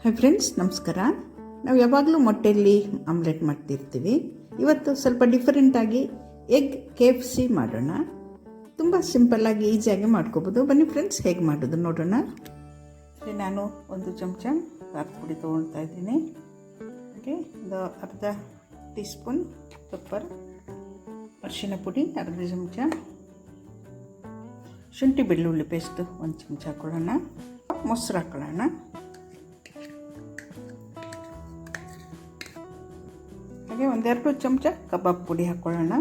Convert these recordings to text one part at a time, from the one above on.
Hi friends, ನಮಸ್ಕಾರ. ನಾವು ಯಾವಾಗಲೂ ಮೊಟ್ಟೆಯಲ್ಲಿ ಆಮ್ಲೆಟ್ ಮಾಡ್ತಿರ್ತೀವಿ. ಇವತ್ತು ಸ್ವಲ್ಪ ಡಿಫರೆಂಟಾಗಿ ಎಗ್ KFC ಮಾಡೋಣ. ತುಂಬ ಸಿಂಪಲ್ಲಾಗಿ ಈಸಿಯಾಗಿ ಮಾಡ್ಕೋಬೋದು. ಬನ್ನಿ ಫ್ರೆಂಡ್ಸ್, ಹೇಗೆ ಮಾಡೋದು ನೋಡೋಣ. ನಾನು ಒಂದು ಚಮಚ ಖಾರದ ಪುಡಿ ತೊಗೊಳ್ತಾ ಇದ್ದೀನಿ. ಹಾಗೆ ಒಂದು ಅರ್ಧ ಟೀ ಸ್ಪೂನ್ ಪೆಪ್ಪರ್, ಅರಿಶಿನ ಪುಡಿ ಅರ್ಧ ಚಮಚ, ಶುಂಠಿ ಬೆಳ್ಳುಳ್ಳಿ ಪೇಸ್ಟು ಒಂದು ಚಮಚ ಹಾಕ್ಕೊಳ್ಳೋಣ. ಮೊಸರು ಹಾಕ್ಕೊಳ್ಳೋಣ. ಹಾಗೆ ಒಂದೆರಡು ಚಮಚ ಕಬಾಬ್ ಪುಡಿ ಹಾಕ್ಕೊಳ್ಳೋಣ.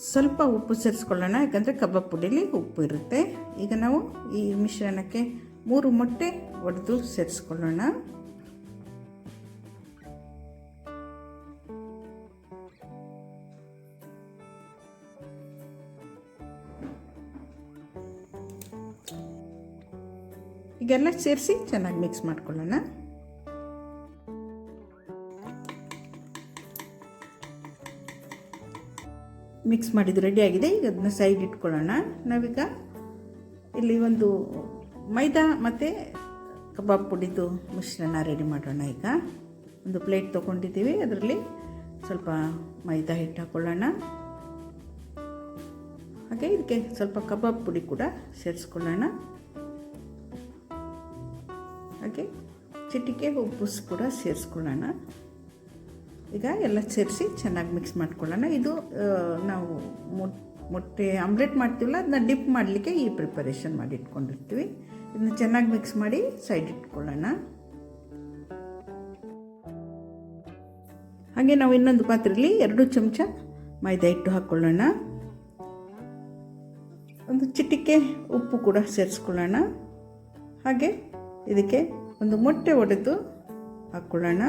ಸ್ವಲ್ಪ ಉಪ್ಪು ಸೇರಿಸ್ಕೊಳ್ಳೋಣ, ಯಾಕಂದರೆ ಕಬಾಬ್ ಪುಡಿಲಿ ಉಪ್ಪು ಇರುತ್ತೆ. ಈಗ ನಾವು ಈ ಮಿಶ್ರಣಕ್ಕೆ 3 ಮೊಟ್ಟೆ ಒಡೆದು ಸೇರಿಸ್ಕೊಳ್ಳೋಣ. ಈಗೆಲ್ಲ ಸೇರಿಸಿ ಚೆನ್ನಾಗಿ ಮಿಕ್ಸ್ ಮಾಡ್ಕೊಳ್ಳೋಣ. ಮಿಕ್ಸ್ ಮಾಡಿದ್ದು ರೆಡಿ ಆಗಿದೆ. ಈಗ ಅದನ್ನ ಸೈಡ್ ಇಟ್ಕೊಳ್ಳೋಣ. ನಾವೀಗ ಇಲ್ಲಿ ಒಂದು ಮೈದಾ ಮತ್ತು ಕಬಾಬ್ ಪುಡಿದು ಮಿಶ್ರಣ ರೆಡಿ ಮಾಡೋಣ. ಈಗ ಒಂದು ಪ್ಲೇಟ್ ತೊಗೊಂಡಿದ್ದೀವಿ, ಅದರಲ್ಲಿ ಸ್ವಲ್ಪ ಮೈದಾ ಹಿಟ್ಟು ಹಾಕ್ಕೊಳ್ಳೋಣ. ಹಾಗೆ ಇದಕ್ಕೆ ಸ್ವಲ್ಪ ಕಬಾಬ್ ಪುಡಿ ಕೂಡ ಸೇರಿಸ್ಕೊಳ್ಳೋಣ. ಹಾಗೆ ಚಿಟಿಕೆ ಉಪ್ಪು ಕೂಡ ಸೇರಿಸ್ಕೊಳ್ಳೋಣ. ಈಗ ಎಲ್ಲ ಸೇರಿಸಿ ಚೆನ್ನಾಗಿ ಮಿಕ್ಸ್ ಮಾಡ್ಕೊಳ್ಳೋಣ. ಇದು ನಾವು ಮೊಟ್ಟೆ ಆಮ್ಲೆಟ್ ಮಾಡ್ತೀವಲ್ಲ, ಅದನ್ನ ಡಿಪ್ ಮಾಡಲಿಕ್ಕೆ ಈ ಪ್ರಿಪರೇಷನ್ ಮಾಡಿ ಇಟ್ಕೊಂಡಿರ್ತೀವಿ. ಇದನ್ನ ಚೆನ್ನಾಗಿ ಮಿಕ್ಸ್ ಮಾಡಿ ಸೈಡ್ ಇಟ್ಕೊಳ್ಳೋಣ. ಹಾಗೆ ನಾವು ಇನ್ನೊಂದು ಪಾತ್ರೆಯಲ್ಲಿ 2 ಚಮಚ ಮೈದಾ ಹಿಟ್ಟು ಹಾಕ್ಕೊಳ್ಳೋಣ. ಒಂದು ಚಿಟಿಕೆ ಉಪ್ಪು ಕೂಡ ಸೇರಿಸ್ಕೊಳ್ಳೋಣ. ಹಾಗೆ ಇದಕ್ಕೆ ಒಂದು ಮೊಟ್ಟೆ ಒಡೆದು ಹಾಕ್ಕೊಳ್ಳೋಣ.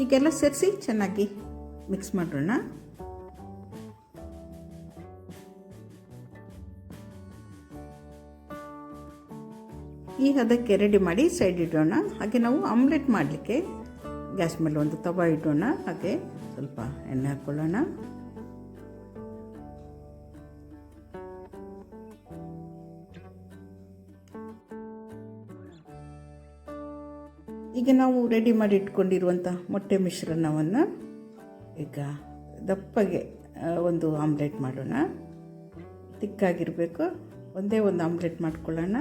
ಈಗೆಲ್ಲ ಸೇರಿಸಿ ಚೆನ್ನಾಗಿ ಮಿಕ್ಸ್ ಮಾಡೋಣ. ಈ ಹದಕ್ಕೆ ರೆಡಿ ಮಾಡಿ ಸೈಡ್ ಇಡೋಣ. ಹಾಗೆ ನಾವು ಆಮ್ಲೆಟ್ ಮಾಡಲಿಕ್ಕೆ ಗ್ಯಾಸ್ ಮೇಲೆ ಒಂದು ತವ ಇಡೋಣ. ಹಾಗೆ ಸ್ವಲ್ಪ ಎಣ್ಣೆ ಹಾಕ್ಕೊಳ್ಳೋಣ. ಈಗ ನಾವು ರೆಡಿ ಮಾಡಿ ಇಟ್ಕೊಂಡಿರುವಂಥ ಮೊಟ್ಟೆ ಮಿಶ್ರಣವನ್ನು ಈಗ ದಪ್ಪಗೆ ಒಂದು ಆಮ್ಲೆಟ್ ಮಾಡೋಣ. ತಿಕ್ಕಾಗಿರಬೇಕು. ಒಂದೇ ಒಂದು ಆಮ್ಲೆಟ್ ಮಾಡ್ಕೊಳ್ಳೋಣ.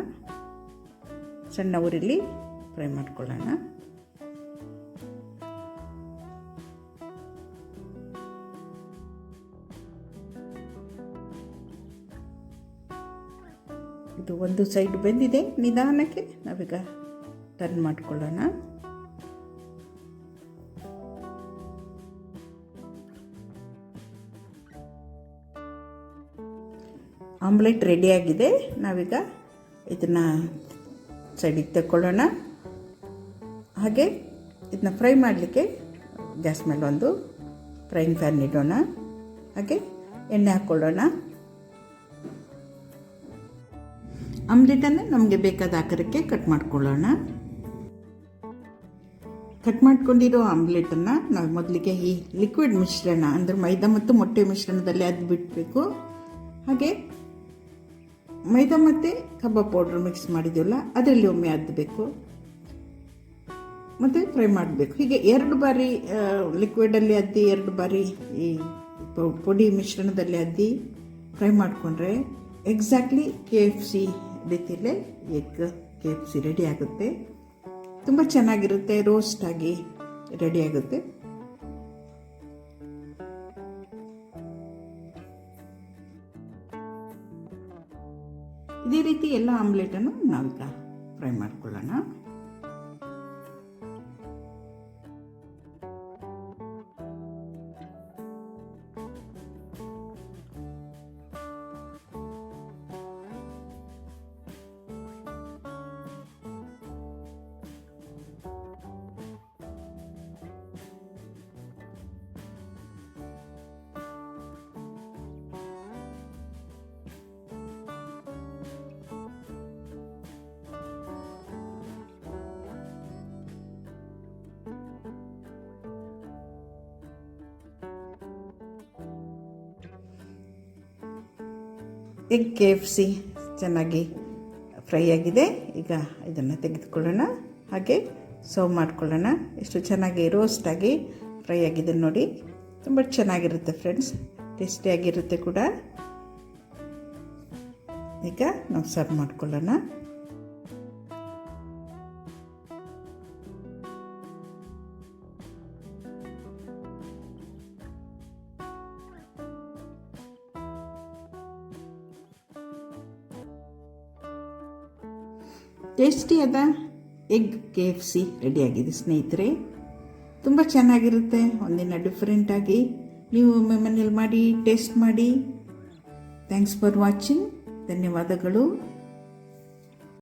ಸಣ್ಣ ಉರಿಲಿ ಫ್ರೈ ಮಾಡ್ಕೊಳ್ಳೋಣ. ಇದು ಒಂದು ಸೈಡ್ ಬೆಂದಿದೆ. ನಿಧಾನಕ್ಕೆ ನಾವೀಗ ಟರ್ನ್ ಮಾಡ್ಕೊಳ್ಳೋಣ. ಆಮ್ಲೆಟ್ ರೆಡಿಯಾಗಿದೆ. ನಾವೀಗ ಇದನ್ನು ಸೈಡಿಗೆ ತಗೊಳ್ಳೋಣ. ಹಾಗೆ ಇದನ್ನ ಫ್ರೈ ಮಾಡಲಿಕ್ಕೆ ಗ್ಯಾಸ್ ಮೇಲೆ ಒಂದು ಫ್ರೈಯಿಂಗ್ ಪ್ಯಾನ್ ಇಡೋಣ. ಹಾಗೆ ಎಣ್ಣೆ ಹಾಕ್ಕೊಳ್ಳೋಣ. ಆಮ್ಲೆಟನ್ನು ನಮಗೆ ಬೇಕಾದ ಆಕಾರಕ್ಕೆ ಕಟ್ ಮಾಡ್ಕೊಳ್ಳೋಣ. ಕಟ್ ಮಾಡ್ಕೊಂಡಿರೋ ಆಮ್ಲೆಟನ್ನು ನಾವು ಮೊದಲಿಗೆ ಈ ಲಿಕ್ವಿಡ್ ಮಿಶ್ರಣ ಅಂದರೆ ಮೈದಾ ಮತ್ತು ಮೊಟ್ಟೆ ಮಿಶ್ರಣದಲ್ಲಿ ಅದು ಬಿಡಬೇಕು. ಹಾಗೆ ಮೈದಾ ಮತ್ತು ಕಬಾಬ್ ಪೌಡ್ರ್ ಮಿಕ್ಸ್ ಮಾಡಿದ್ದೀವಲ್ಲ, ಅದರಲ್ಲಿ ಒಮ್ಮೆ ಅದ್ದಬೇಕು ಮತ್ತು ಫ್ರೈ ಮಾಡಬೇಕು. ಹೀಗೆ 2 ಬಾರಿ ಲಿಕ್ವಿಡಲ್ಲಿ ಅದ್ದಿ 2 ಬಾರಿ ಈ ಪುಡಿ ಮಿಶ್ರಣದಲ್ಲಿ ಅದ್ದಿ ಫ್ರೈ ಮಾಡಿಕೊಂಡ್ರೆ ಎಕ್ಸಾಕ್ಟ್ಲಿ KFC ರೀತಿಯಲ್ಲೇ ಎಗ್ KFC ರೆಡಿ ಆಗುತ್ತೆ. ತುಂಬ ಚೆನ್ನಾಗಿರುತ್ತೆ. ರೋಸ್ಟ್ ಆಗಿ ರೆಡಿ ಆಗುತ್ತೆ. ಇದೇ ರೀತಿ ಎಲ್ಲ ಆಮ್ಲೆಟನ್ನು ನಾವೀಗ ಫ್ರೈ ಮಾಡ್ಕೊಳ್ಳೋಣ. ಎಗ್ KFC ಚೆನ್ನಾಗಿ ಫ್ರೈ ಆಗಿದೆ. ಈಗ ಇದನ್ನು ತೆಗೆದುಕೊಳ್ಳೋಣ, ಹಾಗೆ ಸರ್ವ್ ಮಾಡ್ಕೊಳ್ಳೋಣ. ಎಷ್ಟು ಚೆನ್ನಾಗಿ ರೋಸ್ಟಾಗಿ ಫ್ರೈ ಆಗಿದೆ ನೋಡಿ. ತುಂಬ ಚೆನ್ನಾಗಿರುತ್ತೆ ಫ್ರೆಂಡ್ಸ್, ಟೇಸ್ಟಿಯಾಗಿರುತ್ತೆ ಕೂಡ. ಈಗ ನಾವು ಸರ್ವ್ ಮಾಡ್ಕೊಳ್ಳೋಣ. ಟೇಸ್ಟಿಯಾದ ಎಗ್ KFC ರೆಡಿಯಾಗಿದೆ ಸ್ನೇಹಿತರೆ. ತುಂಬ ಚೆನ್ನಾಗಿರುತ್ತೆ. ಒಂದಿನ ಡಿಫ್ರೆಂಟಾಗಿ ನೀವು ಮನೇಲಿ ಮಾಡಿ ಟೇಸ್ಟ್ ಮಾಡಿ. Thanks for watching. ಧನ್ಯವಾದಗಳು.